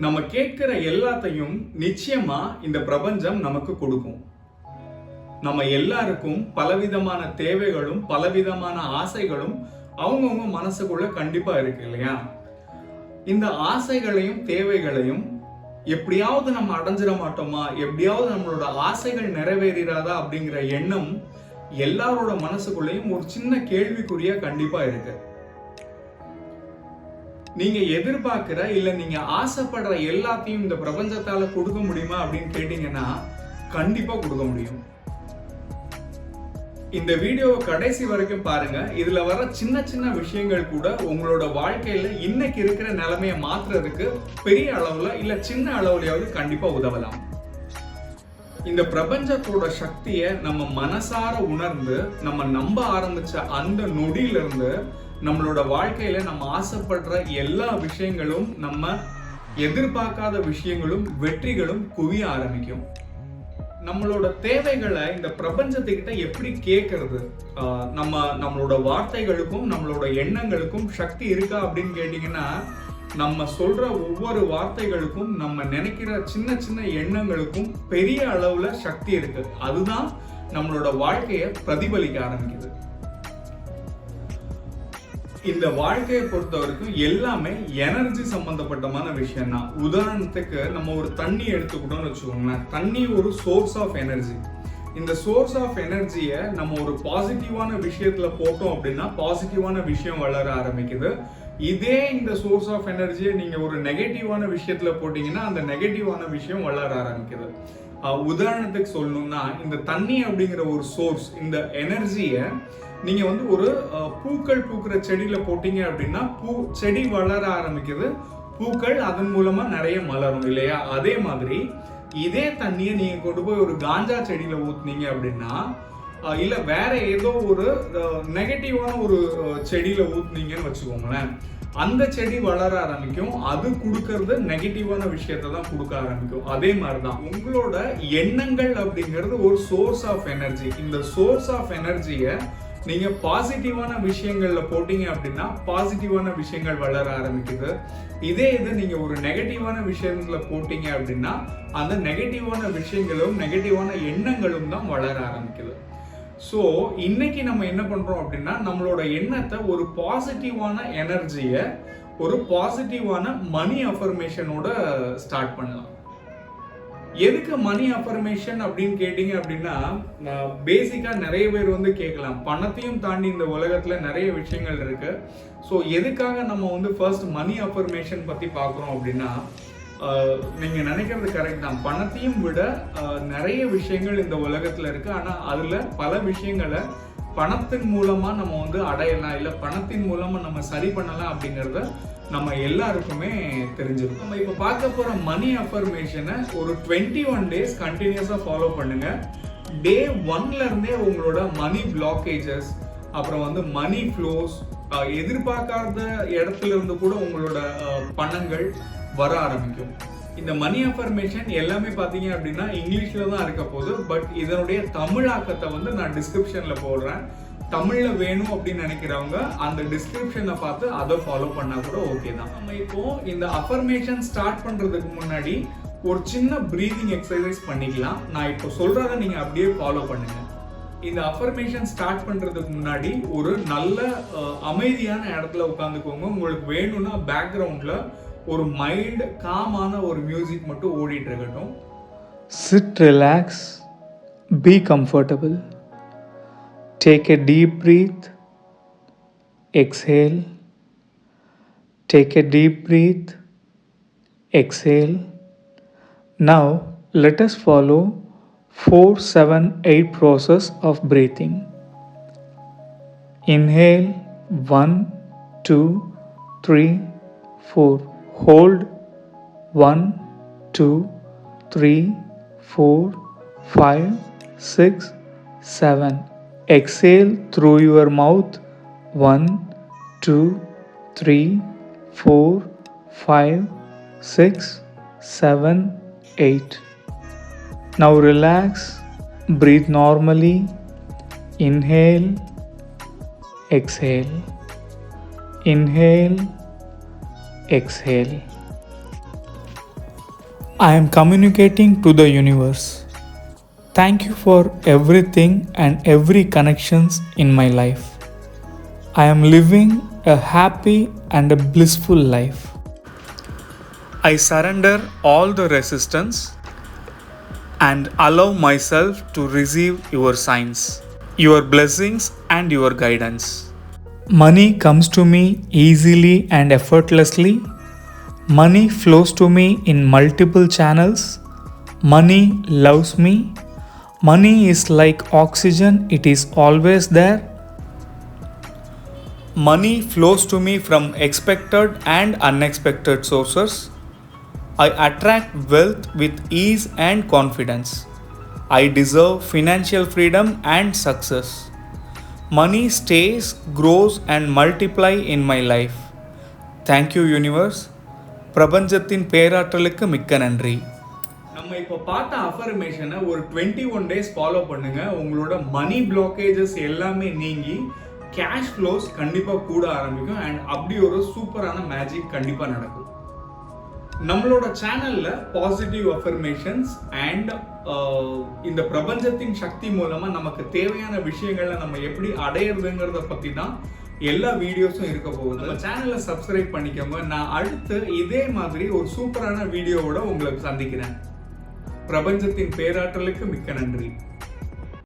நம்ம கேட்கிற எல்லாத்தையும் நிச்சயமா இந்த பிரபஞ்சம் நமக்கு கொடுக்கும். நம்ம எல்லாருக்கும் பலவிதமான தேவைகளும் பலவிதமான ஆசைகளும் அவங்கவுங்க மனசுக்குள்ள கண்டிப்பா இருக்கு இல்லையா? இந்த ஆசைகளையும் தேவைகளையும் எப்படியாவது நம்ம அடைஞ்சிட மாட்டோமா, எப்படியாவது நம்மளோட ஆசைகள் நிறைவேறாதா அப்படிங்கிற எண்ணம் எல்லாரோட மனசுக்குள்ளேயும் ஒரு சின்ன கேள்விக்குறியா கண்டிப்பா இருக்கு. நீங்க எதிர்பார்க்கிற இல்ல நீங்க ஆசைப்படுற எல்லாத்தையும் இந்த பிரபஞ்சத்தால கொடுக்க முடியுமா அப்படின்னு கேட்டீங்கன்னா கண்டிப்பா கொடுக்க முடியும். இந்த வீடியோவை கடைசி வரைக்கும் பாருங்க. இதுல வர சின்ன சின்ன விஷயங்கள் கூட உங்களோட வாழ்க்கையில இன்னைக்கு இருக்கிற நிலைமையை மாற்றுறதுக்கு பெரிய அளவுல இல்ல சின்ன அளவுலயாவது கண்டிப்பா உதவலாம். இந்த பிரபஞ்சத்தோட சக்தியை நம்ம மனசார உணர்ந்து நம்ம நம்ப ஆரம்பிச்ச அந்த நொடியிலிருந்து நம்மளோட வாழ்க்கையில நம்ம ஆசைப்படுற எல்லா விஷயங்களும், நம்ம எதிர்பார்க்காத விஷயங்களும், வெற்றிகளும் குவிய ஆரம்பிக்கும். நம்மளோட தேவைகளை இந்த பிரபஞ்சத்துக்கிட்ட எப்படி கேட்கறது? நம்மளோட வார்த்தைகளுக்கும் நம்மளோட எண்ணங்களுக்கும் சக்தி இருக்கா அப்படின்னு கேட்டீங்கன்னா, நம்ம சொல்ற ஒவ்வொரு வார்த்தைகளுக்கும் நம்ம நினைக்கிற சின்ன சின்ன எண்ணங்களுக்கும் பெரிய அளவுல சக்தி இருக்கு. அதுதான் நம்மளோட வாழ்க்கையை பிரதிபலிக்க ஆரம்பிக்குது. இந்த வாழ்க்கையை பொறுத்த வரைக்கும் எல்லாமே எனர்ஜி சம்பந்தப்பட்டமான விஷயம் தான். உதாரணத்துக்கு நம்ம ஒரு தண்ணி எடுத்துக்கிட்டோம்னு வச்சுக்கோங்களேன். தண்ணி ஒரு சோர்ஸ் ஆஃப் எனர்ஜி. இந்த சோர்ஸ் ஆஃப் எனர்ஜியை நம்ம ஒரு பாசிட்டிவான விஷயத்துல போட்டோம் அப்படின்னா பாசிட்டிவான விஷயம் வளர ஆரம்பிக்குது. இதே இந்த சோர்ஸ் ஆஃப் எனர்ஜியை நீங்க ஒரு நெகட்டிவான விஷயத்துல போட்டீங்கன்னா அந்த நெகட்டிவான விஷயம் வளர ஆரம்பிக்குது. உதாரணத்துக்கு சொல்லணும்னா, இந்த தண்ணி அப்படிங்கிற ஒரு சோர்ஸ், இந்த எனர்ஜியை நீங்க ஒரு பூக்கள் பூக்கிற செடியில போட்டீங்க அப்படின்னா செடி வளர ஆரம்பிக்குது, பூக்கள் அதன் மூலமா நிறைய மலரும் இல்லையா? அதே மாதிரி இதே தண்ணியை நீங்க கொண்டு போய் ஒரு காஞ்சா செடியில ஊத்துனீங்க அப்படின்னா, இல்ல வேற ஏதோ ஒரு நெகட்டிவான ஒரு செடியில ஊத்துனீங்கன்னு வச்சுக்கோங்களேன், அந்த செடி வளர ஆரம்பிக்கும். அது கொடுக்கறது நெகட்டிவான விஷயத்த தான் கொடுக்க ஆரம்பிக்கும். அதே மாதிரிதான் உங்களோட எண்ணங்கள் அப்படிங்கிறது ஒரு சோர்ஸ் ஆஃப் எனர்ஜி. இந்த சோர்ஸ் ஆஃப் எனர்ஜியை நீங்க பாசிட்டிவான விஷயங்கள்ல போட்டீங்க அப்படின்னா பாசிட்டிவான விஷயங்கள் வளர ஆரம்பிக்குது. இதே இது நீங்க ஒரு நெகட்டிவான விஷயத்துல போட்டீங்க அப்படின்னா அந்த நெகட்டிவான விஷயங்களும் நெகட்டிவான எண்ணங்களும் தான் வளர ஆரம்பிக்குது. ஸோ இன்னைக்கு நம்ம என்ன பண்றோம் அப்படின்னா, நம்மளோட எண்ணத்தை ஒரு பாசிட்டிவான எனர்ஜியை ஒரு பாசிட்டிவான மணி அஃபர்மேஷனோட ஸ்டார்ட் பண்ணலாம். எதுக்கு மணி அஃபர்மேஷன் அப்படின்னு கேட்டீங்க அப்படின்னா, பேசிக்கா நிறைய பேர் கேட்கலாம், பணத்தையும் தாண்டி இந்த உலகத்துல நிறைய விஷயங்கள் இருக்கு. ஸோ எதுக்காக நம்ம ஃபர்ஸ்ட் மணி அஃபர்மேஷன் பத்தி பார்க்குறோம் அப்படின்னா, நீங்க நினைக்கிறது கரெக்ட் தான். பணத்தையும் விட நிறைய விஷயங்கள் இந்த உலகத்துல இருக்கு. ஆனா அதுல பல விஷயங்களை பணத்தின் மூலமா நம்ம அடையலாம், இல்ல பணத்தின் மூலமா நம்ம சரி பண்ணலாம் அப்படிங்கறத நம்ம எல்லாருக்குமே தெரிஞ்சிருக்கும். நம்ம இப்ப பார்க்க போற மணி அஃபர்மேஷனை ஒரு 21 days கண்டினியூஸா ஃபாலோ பண்ணுங்க. டே 1ல இருந்தே உங்களோட மணி பிளாக்கேஜஸ், அப்புறம் மணி ஃப்ளோஸ், எதிர்பார்க்காத இடத்துல இருந்து கூட உங்களோட பணங்கள் வர ஆரம்பிக்கும். இந்த மணி அஃபர்மேஷன் எல்லாமே பார்த்தீங்க அப்படின்னா இங்கிலீஷ்ல தான் இருக்க போகுது. பட் இதனுடைய தமிழாக்கத்தை நான் டிஸ்கிரிப்ஷன்ல போடுறேன். தமிழ்ல வேணும் அப்படின்னு நினைக்கிறவங்க அந்த டிஸ்கிரிப்ஷனை பார்த்து அதை ஃபாலோ பண்ணா கூட ஓகே தான். நம்ம இப்போ இந்த அஃபர்மேஷன் ஸ்டார்ட் பண்றதுக்கு முன்னாடி ஒரு சின்ன பிரீதிங் எக்ஸசைஸ் பண்ணிக்கலாம். நான் இப்போ சொல்றதை நீங்க அப்படியே ஃபாலோ பண்ணுங்க. இந்த அஃபர்மேஷன் ஸ்டார்ட் பண்றதுக்கு முன்னாடி ஒரு நல்ல அமைதியான இடத்துல உட்காந்துக்கோங்க. உங்களுக்கு வேணும்னா பேக்ரவுண்ட்ல ஒரு மைல்டு காமான ஒரு மியூசிக் மட்டும் ஓடிட்டு இருக்கட்டும். Sit, relax, be comfortable. Take a deep breath. Exhale. Take a deep breath. Exhale. Now let us follow 4-7-8 process of breathing. Inhale 1, 2, 3, 4. Hold 1, 2, 3, 4, 5, 6, 7. Exhale through your mouth 1, 2, 3, 4, 5, 6, 7, 8. Now relax, breathe normally. Inhale, exhale. Inhale, exhale. I am communicating to the universe. Thank you for everything and every connections in my life. I am living a happy and a blissful life. I surrender all the resistance and allow myself to receive your signs, your blessings and your guidance. Money comes to me easily and effortlessly. Money flows to me in multiple channels. Money loves me. Money is like oxygen, it is always there. Money flows to me from expected and unexpected sources. I attract wealth with ease and confidence. I deserve financial freedom and success. Money stays, grows and multiply in my life. Thank you universe. பிரபஞ்சத்தின் பேராற்றலுக்கு மிக்க நன்றி. நம்ம இப்போ பார்த்த அஃபர்மேஷனை ஒரு 21 days follow பண்ணுங்க. உங்களோட மணி blockages எல்லாமே நீங்கி கேஷ் ஃப்ளோஸ் கண்டிப்பாக கூட ஆரம்பிக்கும் அண்ட் அப்படி ஒரு சூப்பரான மேஜிக் கண்டிப்பாக நடக்கும். நம்மளோட சேனல்ல பாசிட்டிவ் அஃபர்மேஷன்ஸ் அண்ட் இந்த பிரபஞ்சத்தின் சக்தி மூலமா நமக்கு தேவையான விஷயங்களை நம்ம எப்படி அடையிறதுங்கிறத பத்தி தான் எல்லா வீடியோஸும் இருக்க போகுது. நம்ம சேனலை சப்ஸ்கிரைப் பண்ணிக்கோங்க. நான் அடுத்து இதே மாதிரி ஒரு சூப்பரான வீடியோவோட உங்களுக்கு சந்திக்கிறேன். பிரபஞ்சத்தின் பேராற்றலுக்கு மிக்க நன்றி.